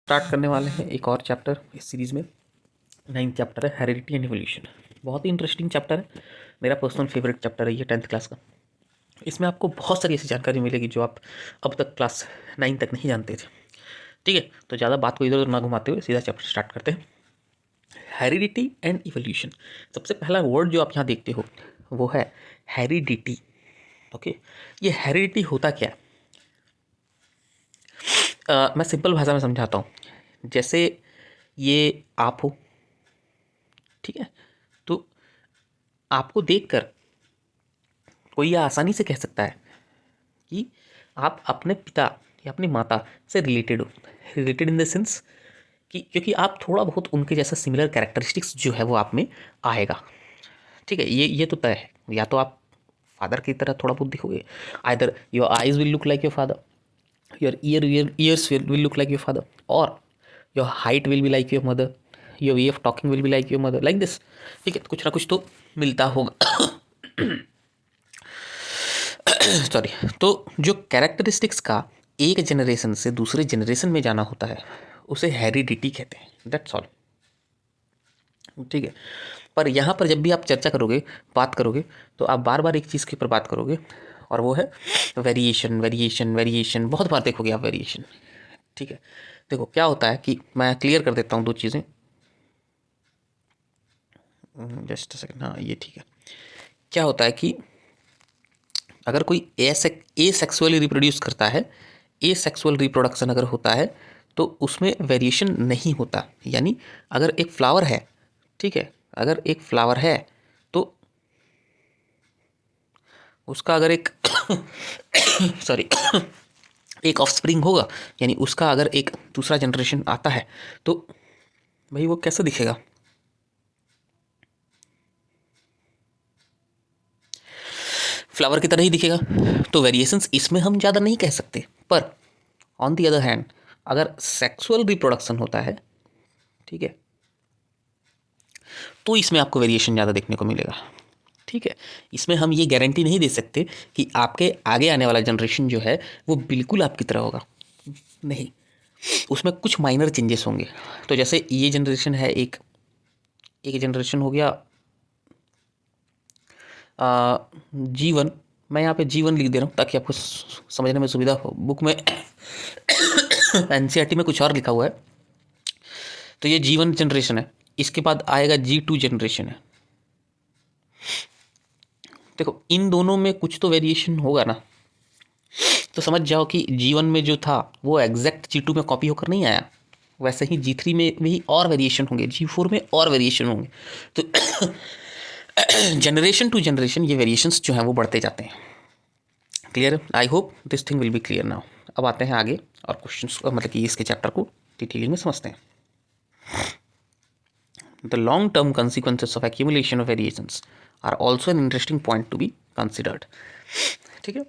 Start करने वाले हैं एक और चैप्टर इस सीरीज़ में। 9th चैप्टर है हेरिडिटी एंड इवोल्यूशन। बहुत ही इंटरेस्टिंग चैप्टर है, मेरा पर्सनल फेवरेट चैप्टर है ये 10th क्लास का। इसमें आपको बहुत सारी ऐसी जानकारी मिलेगी जो आप अब तक क्लास 9 तक नहीं जानते थे। ठीक है, तो ज़्यादा बात को इधर उधर ना घुमाते हुए सीधा चैप्टर स्टार्ट करते हैं। Heredity and evolution. सबसे पहला वर्ड जो आप यहाँ देखते हो वो है हेरिडिटी। ओके, ये हेरिडिटी होता क्या है? मैं सिंपल भाषा में समझाता हूँ। जैसे ये आप हो, ठीक है, तो आपको देखकर कोई यह आसानी से कह सकता है कि आप अपने पिता या अपनी माता से रिलेटेड हो। रिलेटेड इन द सेंस कि क्योंकि आप थोड़ा बहुत उनके जैसा सिमिलर कैरेक्टरिस्टिक्स जो है वो आप में आएगा। ठीक है, ये तो तय है। या तो आप फादर की तरह थोड़ा बहुत दिखोगे, either your eyes will look like your father, your ears will look like your father, और your height will be like your mother, your way of talking will be like your mother, like this. ठीक है, तो कुछ ना कुछ तो मिलता होगा। सॉरी। तो जो कैरेक्टरिस्टिक्स का एक जनरेशन से दूसरे जनरेशन में जाना होता है उसे हेरिडिटी कहते हैं। That's all. ठीक है, पर यहाँ पर जब भी आप चर्चा करोगे, बात करोगे, तो आप बार बार एक चीज़ के ऊपर बात करोगे और वो है वेरिएशन। वेरिएशन वेरिएशन बहुत बार देखोगे आप वेरिएशन। ठीक है, देखो क्या होता है कि मैं क्लियर कर देता हूँ दो चीज़ें। जस्ट सेकंड, हाँ ये ठीक है। क्या होता है कि अगर कोई ए सेक्सुअली रिप्रोड्यूस करता है, ए सेक्सुअल रिप्रोडक्शन अगर होता है तो उसमें वेरिएशन नहीं होता। यानी अगर एक फ्लावर है, ठीक है, अगर एक फ्लावर है तो उसका अगर एक सॉरी एक ऑफस्प्रिंग होगा, यानी उसका अगर एक दूसरा जनरेशन आता है तो भाई वो कैसे दिखेगा? फ्लावर की तरह ही दिखेगा। तो वेरिएशंस इसमें हम ज़्यादा नहीं कह सकते, पर ऑन दी अदर हैंड अगर सेक्सुअल रिप्रोडक्शन होता है, ठीक है, तो इसमें आपको वेरिएशन ज़्यादा देखने को मिलेगा। ठीक है, इसमें हम ये गारंटी नहीं दे सकते कि आपके आगे आने वाला जनरेशन जो है वो बिल्कुल आपकी तरह होगा, नहीं, उसमें कुछ माइनर चेंजेस होंगे। तो जैसे ये जनरेशन है, एक जनरेशन हो गया जीवन। मैं यहाँ पे जीवन लिख दे रहा हूँ ताकि आपको समझने में सुविधा हो। बुक में एनसीईआरटी में कुछ और लिखा हुआ है। तो ये जीवन जनरेशन है, इसके बाद आएगा G2 जनरेशन है। देखो इन दोनों में कुछ तो वेरिएशन होगा ना, तो समझ जाओ कि जीवन में जो था वो एग्जैक्ट G2 में कॉपी होकर नहीं आया। वैसे ही G3 में भी और वेरिएशन होंगे, G4 में और वेरिएशन होंगे। तो जनरेशन टू जनरेशन ये वेरिएशंस जो हैं वो बढ़ते जाते हैं। Clear? I hope this thing will be clear now. अब आते हैं आगे और क्वेश्चंस, मतलब कि इसके चैप्टर को डिटेलिंग में समझते हैं। The long-term consequences of accumulation of variations are also an interesting point to be considered. ठीक है,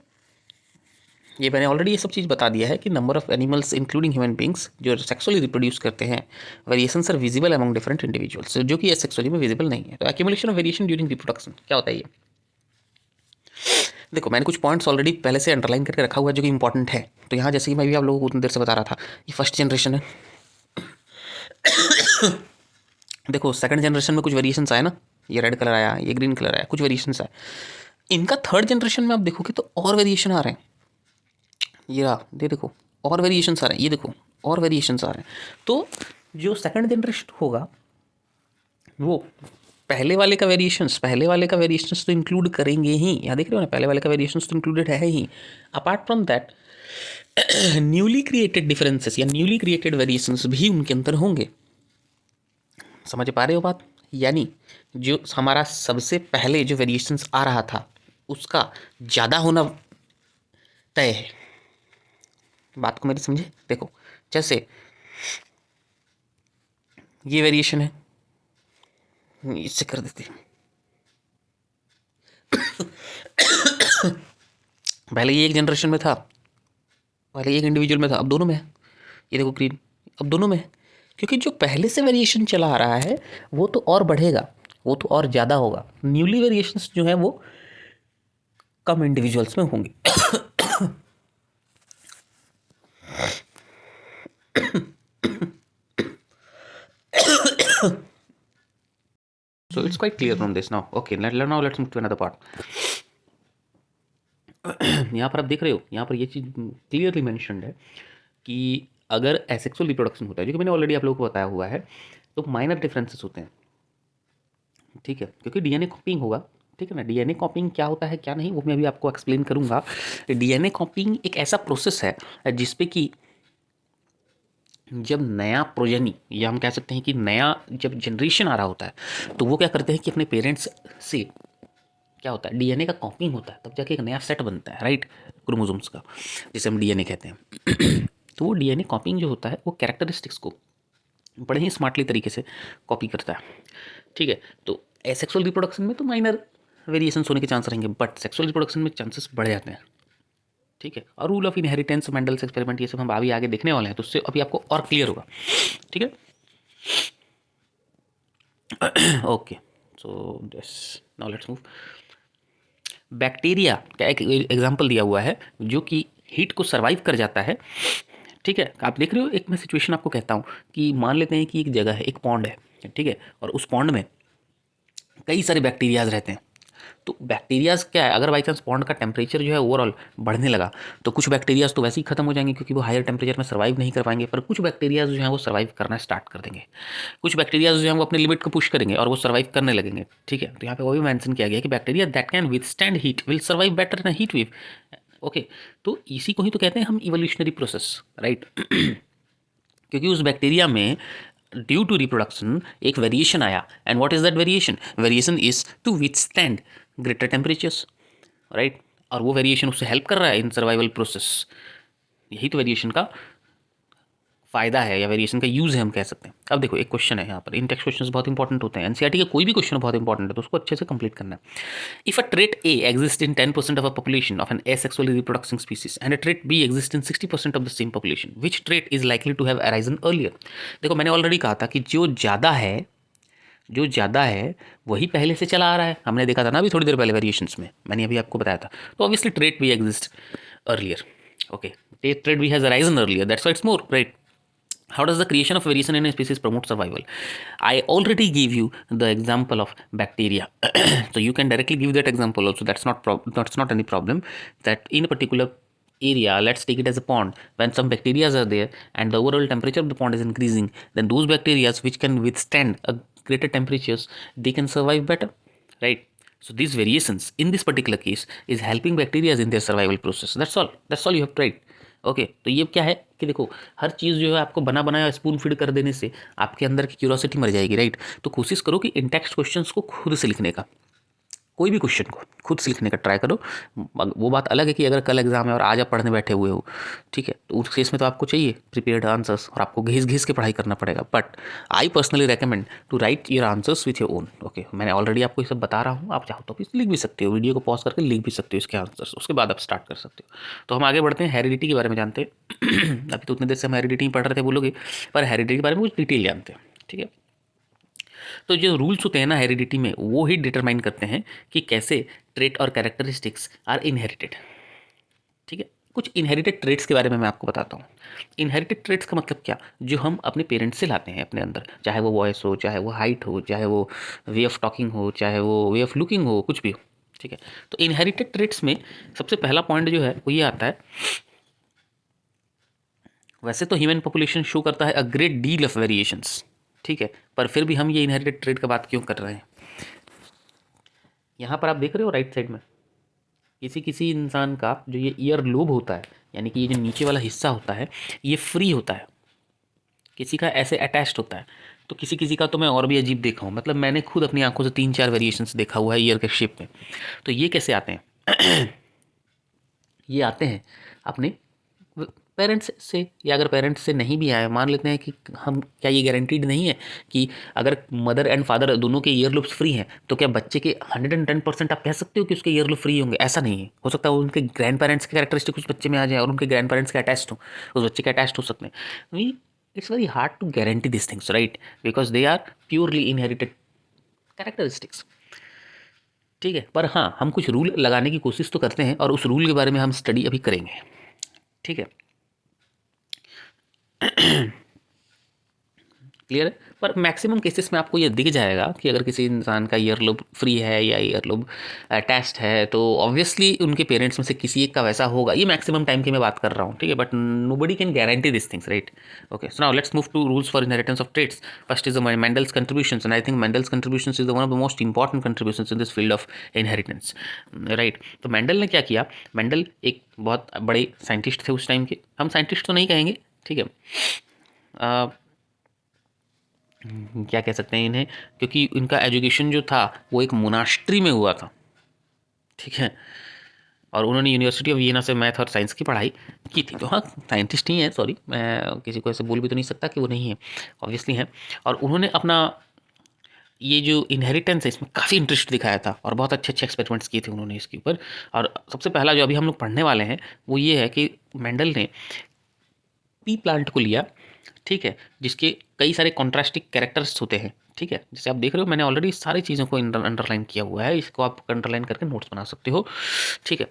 ये मैंने ऑलरेडी ये सब चीज़ बता दिया है कि number of animals including human beings जो सेक्सुअली रिप्रोड्यूस करते हैं, variations are visible among different individuals, जो कि सेक्सुअली में विजिबल नहीं है। तो accumulation of variation during reproduction क्या होता है ये? देखो मैंने कुछ पॉइंट्स ऑलरेडी पहले से अंडरलाइन करके रखा हुआ है जो कि इंपॉर्टेंट है। तो यहाँ जैसे कि मैं भी आप लोगों को उतनी देर से बता रहा था, ये फर्स्ट जनरेशन है। देखो सेकंड जनरेशन में कुछ वेरिएशंस आए ना, ये रेड कलर आया, ये ग्रीन कलर आया, कुछ वेरिएशंस आए। इनका थर्ड जनरेशन में आप देखोगे तो और वेरिएशन आ रहे हैं। ये रहा, ये देखो और वेरिएशंस आ रहे हैं, ये देखो और वेरिएशंस आ रहे हैं। तो जो सेकंड जनरेशन होगा वो पहले वाले का वेरिएशंस तो इंक्लूड करेंगे ही। यहाँ देख रहे हो ना, पहले वाले का वेरिएशंस तो इंक्लूडेड है ही। Apart from that newly created differences या न्यूली क्रिएटेड वेरिएशंस भी उनके अंदर होंगे। समझ पा रहे हो बात? यानी जो हमारा सबसे पहले जो वेरिएशंस आ रहा था उसका ज़्यादा होना तय है। बात को मेरी समझे? देखो जैसे ये वेरिएशन है, इससे कर देते हैं। पहले ये एक जनरेशन में था, पहले एक इंडिविजुअल में था, अब दोनों में है। ये देखो ग्रीन, अब दोनों में है। क्योंकि जो पहले से वेरिएशन चला आ रहा है वो तो और बढ़ेगा, वो तो और ज़्यादा होगा। न्यूली वेरिएशंस जो है वो कम इंडिविजुअल्स में होंगे। it's quite clear from this now. Okay, now let's move to another part. यहाँ पर आप देख रहे हो, यहाँ पर ये चीज़ क्लियरली मेंशन्ड है कि अगर एसेक्सुअल रिप्रोडक्शन होता है, जो कि मैंने ऑलरेडी आप लोगों को बताया हुआ है, तो माइनर डिफरेंसेस होते हैं, ठीक है, क्योंकि डीएनए कॉपिंग होगा, ठीक है ना। डीएनए कॉपिंग क्या होता है क्या नहीं वो मैं अभी आपको एक्सप्लेन करूंगा। डीएनए कॉपिंग एक ऐसा प्रोसेस है जिसपे कि जब नया प्रोजेनी, या हम कह सकते हैं कि नया जब जनरेशन आ रहा होता है, तो वो क्या करते हैं कि अपने पेरेंट्स से क्या होता है, डीएनए का कॉपिंग होता है, तब जाके एक नया सेट बनता है, राइट, क्रोमोसोम्स का, जिसे हम डीएनए कहते हैं। तो वो डीएनए कॉपिंग जो होता है वो कैरेक्टरिस्टिक्स को बड़े ही स्मार्टली तरीके से कॉपी करता है, ठीक है। तो एसेक्सुअल रिप्रोडक्शन में तो माइनर वेरिएशंस होने के चांस रहेंगे, बट सेक्सुअल रिप्रोडक्शन में चांसेस बढ़ जाते हैं, ठीक है। और rule of inheritance, Mendel's experiment, ये सब हम अभी आगे देखने वाले हैं, तो उससे अभी आपको और क्लियर होगा, ठीक है। Okay, so this now let's move. Bacteria का एक एग्जांपल दिया हुआ है जो कि हीट को सर्वाइव कर जाता है, ठीक है। आप देख रहे हो, एक मैं सिचुएशन आपको कहता हूँ कि मान लेते हैं कि एक जगह है, एक पॉन्ड है, ठीक है, और उस पॉन्ड में कई सारे बैक्टीरियाज रहते हैं। तो बैक्टीरियाज क्या है, अगर बाई चांस पॉन्ड का टेम्परेचर जो है ओवरऑल बढ़ने लगा, तो कुछ बैक्टीरियाज तो वैसे ही खत्म हो जाएंगे क्योंकि वो हायर टेम्परेचर में सर्वाइव नहीं कर पाएंगे, पर कुछ बैक्टीरियाज जो है वो सर्वाइव करना स्टार्ट कर देंगे। कुछ बैक्टीरियाज जो है वो अपने लिमिट को पुश करेंगे और वो सर्वाइव करने लगेंगे, ठीक है। तो यहाँ पे वो भी मेंशन किया गया कि bacteria that can withstand heat will survive better in heat wave. Okay, तो इसी को ही तो कहते हैं हम इवोल्यूशनरी प्रोसेस, राइट। क्योंकि उस बैक्टीरिया में ड्यू टू रिप्रोडक्शन एक वेरिएशन आया, and what is that variation, variation is to withstand greater temperatures, right. और वो वेरिएशन उससे हेल्प कर रहा है इन सर्वाइवल प्रोसेस। यही तो वेरिएशन का फायदा है या वेरिएशन का यूज़ है, हम कह सकते हैं। अब देखो, एक क्वेश्चन है यहाँ पर, इन टेक्स्ट क्वेश्चन बहुत इंपॉर्टेंट होते हैं, एनसीईआरटी के कोई भी क्वेश्चन बहुत इंपॉर्टेंट है, तो उसको अच्छे से कंप्लीट करना है। If a trait A exist in 10% of a population of an asexually reproducing species and a trait B exist in 60% of the same population, which trait is likely to have arisen earlier. देखो, मैंने already कहा था कि जो ज़्यादा है वही पहले से चला आ रहा है, हमने देखा था ना अभी थोड़ी देर पहले वेरिएशंस में, मैंने अभी आपको बताया था। तो ऑब्वियसली ट्रेट भी एग्जिस्ट अर्लियर, ओके, ट्रेट भी has arisen earlier, that's why it's more, right. How does the creation of variation in a species promote survival? I already gave you the example of bacteria. So you can directly give that example also. That's not any problem. That in a particular area, let's take it as a pond. When some bacteria are there and the overall temperature of the pond is increasing, then those bacteria which can withstand a greater temperatures, they can survive better, right? So these variations in this particular case is helping bacteria in their survival process. That's all you have tried. Okay, तो ये क्या है कि देखो, हर चीज़ जो है आपको बना बनाया स्पून फीड कर देने से आपके अंदर की क्यूरोसिटी मर जाएगी, राइट। तो कोशिश करो कि इन टेक्स्ट क्वेश्चंस को खुद से लिखने का, कोई भी क्वेश्चन को खुद से लिखने का ट्राई करो। वो बात अलग है कि अगर कल एग्जाम है और आज आप पढ़ने बैठे हुए हो, ठीक है, तो उस केस में तो आपको चाहिए प्रिपेयर्ड आंसर्स और आपको घिस घिस के पढ़ाई करना पड़ेगा। But I personally recommend to write your answers with your own. Okay, मैंने ऑलरेडी आपको ये सब बता रहा हूँ, आप चाहो तो भी लिख भी सकते हो, वीडियो को पॉज करके लिख भी सकते हो इसके आंसर्स, उसके बाद आप स्टार्ट कर सकते हो। तो हम आगे बढ़ते हैं, हेरिडिटी के बारे में जानते हैं। अभी तो उतने देर से हम हेरिडिटी पढ़ रहे थे बोलोगे, पर हेरिडिटी के बारे में कुछ डिटेल जानते हैं, ठीक है। तो जो रूल्स होते हैं ना हेरिडिटी में, वो ही डिटरमाइन करते हैं कि कैसे ट्रेट और कैरेक्टरिस्टिक्स आर इनहेरिटेड, ठीक है। कुछ इनहेरिटेड ट्रेट्स के बारे में मैं आपको बताता हूँ। इनहेरिटेड ट्रेट्स का मतलब क्या, जो हम अपने पेरेंट्स से लाते हैं अपने अंदर, चाहे वो वॉइस हो, चाहे वो हाइट हो, चाहे वो वे ऑफ टॉकिंग हो, चाहे वो वे ऑफ लुकिंग हो, कुछ भी हो, ठीक है। तो इनहेरिटेड ट्रेट्स में सबसे पहला पॉइंट जो है वो ये आता है, वैसे तो ह्यूमन पॉपुलेशन शो करता है a great deal of variations, ठीक है, पर फिर भी हम ये इनहेरिटेड ट्रेट का बात क्यों कर रहे हैं। यहाँ पर आप देख रहे हो राइट साइड में, किसी किसी इंसान का जो ये ईयर लोब होता है, यानी कि ये जो नीचे वाला हिस्सा होता है, ये फ्री होता है, किसी का ऐसे अटैच्ड होता है, तो किसी किसी का तो मैं और भी अजीब देखा हूँ, मतलब मैंने खुद अपनी आंखों से 3-4 वेरिएशंस देखा हुआ है ईयर के शेप में। तो ये कैसे आते हैं? ये आते हैं अपने पेरेंट्स से, या अगर पेरेंट्स से नहीं भी आए, मान लेते हैं कि हम, क्या ये गारंटीड नहीं है कि अगर मदर एंड फादर दोनों के ईयर लूप्स फ्री हैं, तो क्या बच्चे के 110% आप कह सकते हो कि उसके ईयर लूप फ्री होंगे? ऐसा नहीं है, हो सकता है उनके ग्रैंड पेरेंट्स के कैरेक्टरिस्टिक उस बच्चे में आ जाए और उनके ग्रैंड पेरेंट्स के अटैच्ड हो, उस बच्चे के अटैच्ड हो सकते हैं। It's very hard to guarantee this things, right, because they are purely inherited characteristics, ठीक है। पर हाँ, हम कुछ रूल लगाने की कोशिश तो करते हैं और उस रूल के बारे में हम स्टडी अभी करेंगे, ठीक है। क्लियर है। पर मैक्सिमम केसेस में आपको ये दिख जाएगा कि अगर किसी इंसान का ईयर लोब फ्री है या ईयर लोब टेस्ट है तो ऑब्वियसली उनके पेरेंट्स में से किसी एक का वैसा होगा। ये मैक्सिमम टाइम की मैं बात कर रहा हूँ, ठीक है, but nobody can guarantee this things, right. Okay, so now let's move to rules for inheritance of traits. First is the Mendel's contributions, and I think Mendel's contributions is one of the most important contributions in this field of inheritance, right. तो Mendel ने क्या किया, Mendel एक बहुत बड़े scientist थे उस time के, हम साइंटिस्ट तो नहीं कहेंगे, ठीक है, क्या कह सकते हैं इन्हें, क्योंकि इनका एजुकेशन जो था वो एक मोनास्ट्री में हुआ था, ठीक है, और उन्होंने यूनिवर्सिटी ऑफ वियना से मैथ और साइंस की पढ़ाई की थी। तो हाँ, साइंटिस्ट ही हैं, सॉरी मैं किसी को ऐसे बोल भी तो नहीं सकता कि वो नहीं है, ऑब्वियसली हैं। और उन्होंने अपना ये जो इनहेरिटेंस है इसमें काफ़ी इंटरेस्ट दिखाया था और बहुत अच्छे अच्छे एक्सपेरिमेंट्स किए थे उन्होंने इसके ऊपर। और सबसे पहला जो अभी हम लोग पढ़ने वाले हैं वो ये है कि मेंडल ने पी प्लांट को लिया, ठीक है, जिसके कई सारे कॉन्ट्रास्टिक कैरेक्टर्स होते हैं, ठीक है, जैसे आप देख रहे हो मैंने ऑलरेडी सारी चीज़ों को अंडरलाइन किया हुआ है, इसको आप अंडरलाइन करके नोट्स बना सकते हो, ठीक है।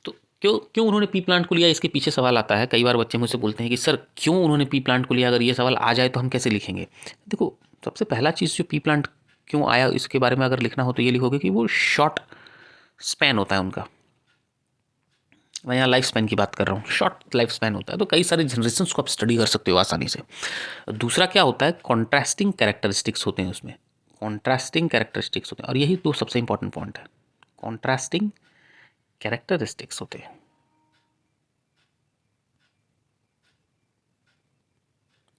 तो क्यों क्यों उन्होंने पी प्लांट को लिया, इसके पीछे सवाल आता है। कई बार बच्चे मुझसे बोलते हैं कि सर क्यों उन्होंने पी प्लांट को लिया, अगर ये सवाल आ जाए तो हम कैसे लिखेंगे। देखो, सबसे पहला चीज़ जो पी प्लांट क्यों आया इसके बारे में अगर लिखना हो तो ये लिखोगे कि वो शॉर्ट स्पैन होता है उनका, मैं यहाँ लाइफ स्पैन की बात कर रहा हूँ, शॉर्ट लाइफ स्पैन होता है, तो कई सारे जनरेशंस को आप स्टडी कर सकते हो आसानी से। दूसरा क्या होता है, कॉन्ट्रास्टिंग कैरेक्टरिस्टिक्स होते हैं उसमें, कॉन्ट्रास्टिंग कैरेक्टरिस्टिक्स होते हैं, और यही दो सबसे इंपॉर्टेंट पॉइंट है, कॉन्ट्रास्टिंग कैरेक्टरिस्टिक्स होते हैं,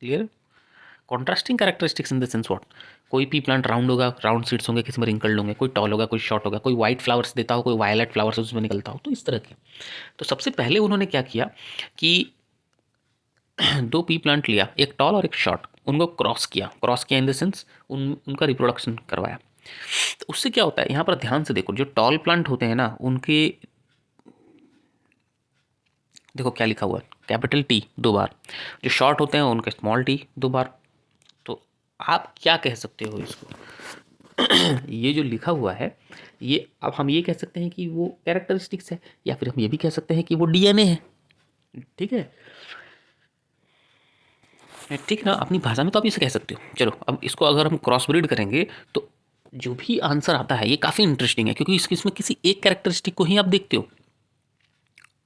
clear. Contrasting characteristics in the sense what, कोई पी प्लांट राउंड होगा, राउंड सीड्स होंगे, किसी में रिंकल्ड होंगे, कोई टॉल होगा, कोई शॉर्ट होगा, कोई वाइट फ्लावर्स देता हो, कोई वायलेट फ्लावर्स उसमें निकलता हो, तो इस तरह के। तो सबसे पहले उन्होंने क्या किया कि दो पी प्लांट लिया, एक टॉल और एक शॉर्ट, उनको क्रॉस किया इन द सेंस उनका रिप्रोडक्शन करवाया। तो उससे क्या होता है, यहाँ पर ध्यान से देखो, जो टॉल प्लांट होते हैं ना उनके, देखो क्या लिखा हुआ है, कैपिटल टी 2 बार, जो शॉर्ट होते हैं उनके स्मॉल टी 2 बार। तो आप क्या कह सकते हो इसको ये जो लिखा हुआ है ये, अब हम ये कह सकते हैं कि वो कैरेक्टरिस्टिक्स है, या फिर हम ये भी कह सकते हैं कि वो डीएनए है, ठीक है, ठीक ना, अपनी भाषा में तो आप इसे कह सकते हो। चलो अब इसको अगर हम क्रॉस ब्रीड करेंगे तो जो भी आंसर आता है ये काफ़ी इंटरेस्टिंग है, क्योंकि इसमें किसी एक कैरेक्टरिस्टिक को ही आप देखते हो,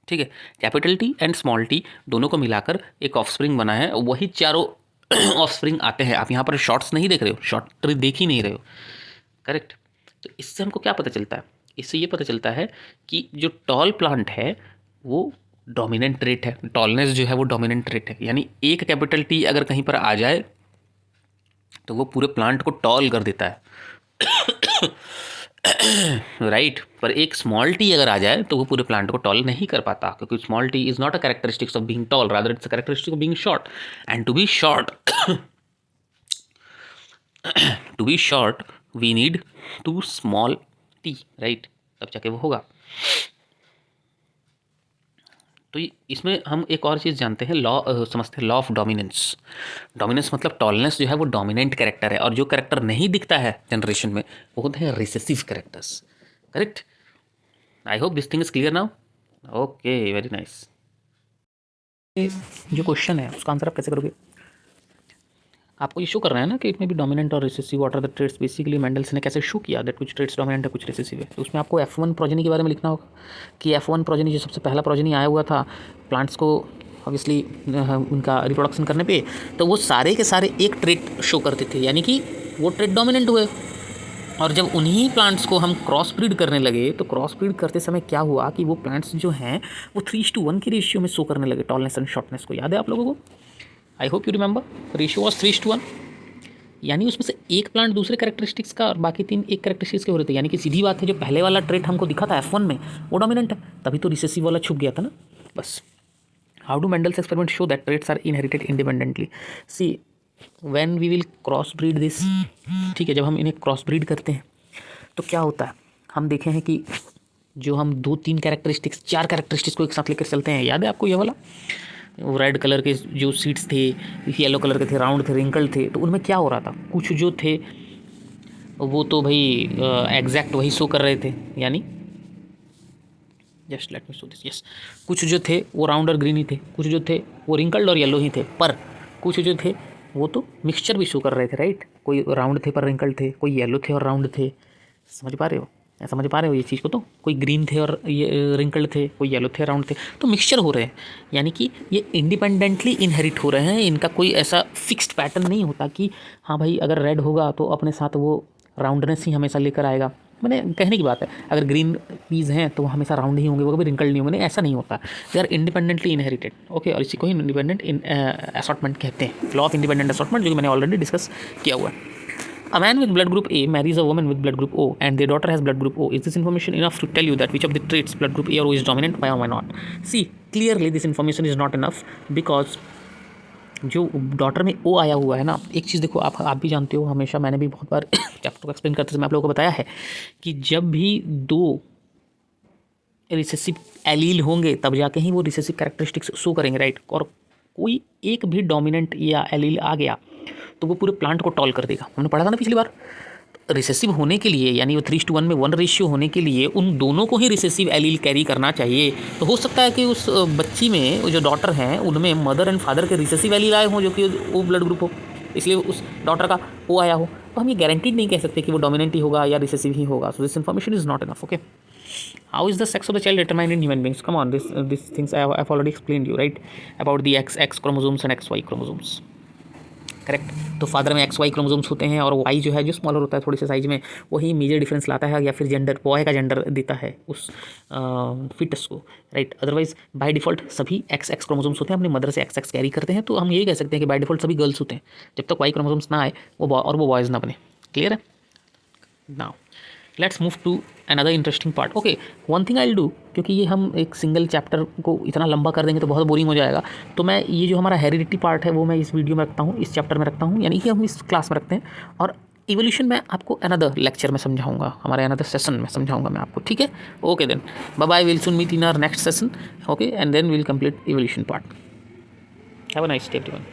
ठीक है। Capital T and small T दोनों को मिलाकर एक ऑफस्प्रिंग बना है, वही चारों ऑफस्प्रिंग आते हैं। आप यहाँ पर शॉर्ट्स नहीं देख रहे हो, शॉर्ट ट्री देख ही नहीं रहे हो, करेक्ट। तो इससे हमको क्या पता चलता है, इससे ये पता चलता है कि जो टॉल प्लांट है वो डोमिनेंट ट्रेट है, टॉलनेस जो है वो डोमिनेंट ट्रेट है, यानी एक कैपिटल टी अगर कहीं पर आ जाए तो वो पूरे प्लांट को टॉल कर देता है राइट पर एक स्मॉल टी अगर आ जाए तो वो पूरे प्लांट को टॉल नहीं कर पाता, क्योंकि small T is not a characteristics of being tall, rather it's a characteristic of being short, and to be short to be short we need to small T, right, तब जाके वो होगा। तो इसमें हम एक और चीज़ जानते हैं, लॉ समझते हैं, लॉ ऑफ डोमिनेंस। डोमिनेंस मतलब टॉलनेस जो है वो डोमिनेंट कैरेक्टर है, और जो कैरेक्टर नहीं दिखता है जनरेशन में वो होते हैं recessive characters, correct. I hope this thing is clear now, okay very nice. जो क्वेश्चन है उसका आंसर आप कैसे करोगे, आपको ये शो कर रहा है ना कि इसमें भी डोमिनेंट और recessive what are the traits, basically Mendel's ने कैसे शो किया दैट कुछ ट्रेट्स डोमिनेंट है कुछ रिसेसिव है। तो उसमें आपको F1 प्रोजेनी के बारे में लिखना होगा कि F1 प्रोजेनी जो सबसे पहला प्रोजेनी आया हुआ था प्लांट्स को ऑब्वियसली उनका रिप्रोडक्शन करने पे, तो वो सारे के सारे एक ट्रेट शो करते थे, यानी कि वो ट्रेट डोमिनेंट हुए। और जब उन्हीं प्लांट्स को हम क्रॉस ब्रीड करने लगे तो क्रॉस ब्रीड करते समय क्या हुआ कि वो प्लांट्स जो हैं वो 3:1 की रेशियो में शो करने लगे, टॉलनेस एंड शॉर्टनेस को, याद है आप लोगों को, I hope you remember, ratio was 3:1, यानी उसमें से एक प्लांट दूसरे कैरेक्टरिस्टिक्स का और बाकी 3 एक कैरेक्टरिस्टिक्स के हो रहे थे, यानी कि सीधी बात है जो पहले वाला ट्रेट हमको दिखा था F1 में वो डोमिनेंट है, तभी तो रिसेसिव वाला छुप गया था ना, बस। How do Mendel's experiment show that traits are inherited independently, see when we will cross breed this, ठीक है, जब हम इन्हें क्रॉस ब्रीड करते हैं तो क्या होता है, हम देखे हैं कि जो हम 2-3 कैरेक्टरिस्टिक्स 4 कैरेक्टरिस्टिक्स को एक साथ लेकर चलते हैं, याद है आपको ये वाला, वो रेड कलर के जो सीड्स थे, येलो कलर के थे, राउंड थे, रिंकल्ड थे, तो उनमें क्या हो रहा था, कुछ जो थे वो तो भाई एग्जैक्ट वही शो कर रहे थे, यानी just let me show this, yes, कुछ जो थे वो राउंड और ग्रीन ही थे, कुछ जो थे वो रिंकल्ड और येलो ही थे, पर कुछ जो थे वो तो मिक्सचर भी शो कर रहे थे, राइट। कोई राउंड थे पर रिंकल्ड थे, कोई येलो थे और राउंड थे। समझ पा रहे हो, समझ पा रहे हो ये चीज़ को। तो कोई ग्रीन थे और ये रिंकल्ड थे, कोई येलो थे राउंड थे, तो मिक्सचर हो रहे हैं। यानी कि ये इंडिपेंडेंटली इनहेरिट हो रहे हैं, इनका कोई ऐसा फिक्स्ड पैटर्न नहीं होता कि हाँ भाई अगर रेड होगा तो अपने साथ वो राउंडनेस ही हमेशा लेकर आएगा। मैंने कहने की बात है, अगर ग्रीन पीस हैं तो वो हमेशा राउंड ही होंगे, वो कभी रिंकल्ड नहीं होंगे, नहीं ऐसा नहीं होता। They are independently inherited. Okay, और इसी को ही इंडिपेंडेंट असॉर्टमेंट कहते हैं, लॉ ऑफ इंडिपेंडेंट असॉर्टमेंट, जो कि मैंने ऑलरेडी डिस्कस किया हुआ है। A man with blood group A marries a woman with blood group O and their daughter has blood group O. Is this information enough to tell you that which of the traits blood group A or O is dominant? Why or why not? See, clearly this information is not enough because जो daughter में ओ आया हुआ है ना, एक चीज़ देखो, आप भी जानते हो, हमेशा मैंने भी बहुत बार चैप्टर को एक्सप्लेन करते समय आप लोगों को बताया है कि जब भी दो रिसेसिव एलील होंगे तब जाके ही वो रिसेसिव कैरेक्टरिस्टिक्स शो करेंगे, राइट। और कोई एक भी डोमिनेंट या एलील आ गया तो वो पूरे प्लांट को टॉल कर देगा। हमने पढ़ा था ना पिछली बार, रिसेसिव होने के लिए यानी वो 3:1 में 1 रेशियो होने के लिए उन दोनों को ही रिसेसिव एलील कैरी करना चाहिए। तो हो सकता है कि उस बच्ची में जो डॉटर हैं उनमें मदर एंड फादर के रिसेसिव एलील आए हों, जो कि ओ ब्लड ग्रुप हो, इसलिए उस डॉटर का ओ आया हो। तो हम ये गारंटीड नहीं कह सकते कि वो डोमिनेंट ही होगा या रिसेसिव ही होगा। So this information is not enough. Okay, how is the sex of the child determined in human beings? Come on, these things I've already explained you, right, about the XX chromosomes and XY chromosomes, correct. तो father में XY chromosomes होते हैं और Y जो है, जो smaller होता है थोड़ी सी साइज में, वही मेजर डिफरेंस लाता है या फिर जेंडर, बॉय का जेंडर देता है उस फिटस को, राइट। अदरवाइज बाय डिफ़ॉल्ट सभी XX क्रोमोसोम्स होते हैं, अपनी मदर से XX कैरी करते हैं। तो हम यही कह सकते हैं कि बाय डिफ़ॉल्ट सभी गर्ल्स होते हैं जब तक Y क्रोमोसोम्स ना आए वो बॉयज़ ना बने। क्लियर है? Now let's move to another interesting part. Okay, one thing I will do, क्योंकि ये हम एक सिंगल चैप्टर को इतना लंबा कर देंगे तो बहुत बोरिंग हो जाएगा, तो मैं ये जो हमारा हेरिडिटी पार्ट है वो मैं इस वीडियो में रखता हूँ, इस चैप्टर में रखता हूँ, यानी कि हम इस क्लास में रखते हैं। और इवोल्यूशन मैं आपको अनदर लेक्चर में समझाऊंगा, हमारे अनदर सेशन में समझाऊंगा मैं आपको, ठीक है। Okay then, bye bye, will soon meet in our next session. Okay, and then will complete evolution part. Have a nice day everyone.